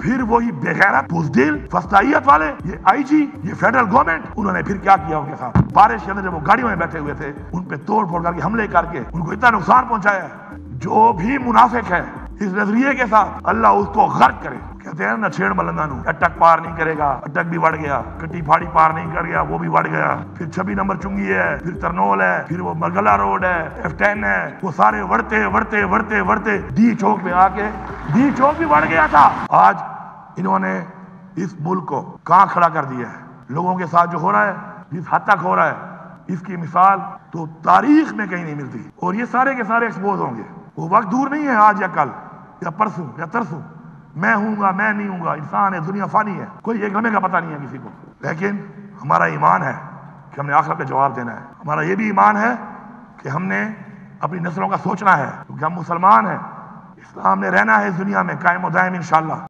फिर वही बेगैरत, बुज़दिल, फस्तायत वाले, ये आईजी, ये फेडरल गवर्नमेंट, उन्होंने फिर क्या किया उनके साथ? बारिश के अंदर जब वो गाड़ियों में बैठे हुए थे, उन पे तोड़ फोड़ करके हमले करके उनको इतना नुकसान पहुंचाया। जो भी मुनाफिक है इस नजरिए के साथ, अल्लाह उसको गर्क करे। कहते हैं ना, छेड़ मलंगा नू अटक पार नहीं करेगा, अटक भी बढ़ गया, कट्टी फाड़ी पार नहीं कर गया, वो भी बढ़ गया। फिर 26 नंबर चुंगी है, फिर तरनोल है, फिर वो मरगला रोड है, F10 है, वो सारे बढ़ते बढ़ते बढ़ते बढ़ते डी चौक में आके, डी चौक भी बढ़ गया था। आज इन्होंने इस मुल्क को कहां खड़ा कर दिया है। लोगों के साथ जो हो रहा है, जिस हद तक हो रहा है, इसकी मिसाल तो तारीख में कहीं नहीं मिलती। और ये सारे के सारे एक्सपोज होंगे। वो वक्त दूर नहीं है, आज या कल या परसों या तरसों। मैं हूंगा, मैं नहीं हूंगा, इंसान है, दुनिया फानी है, कोई एक लम्हे का पता नहीं है किसी को। लेकिन हमारा ईमान है कि हमने आखिरत में जवाब देना है। हमारा ये भी ईमान है कि हमने अपनी नस्लों का सोचना है, क्योंकि हम मुसलमान हैं। इस्लाम ने रहना है इस दुनिया में कायम व दायम इंशाअल्लाह।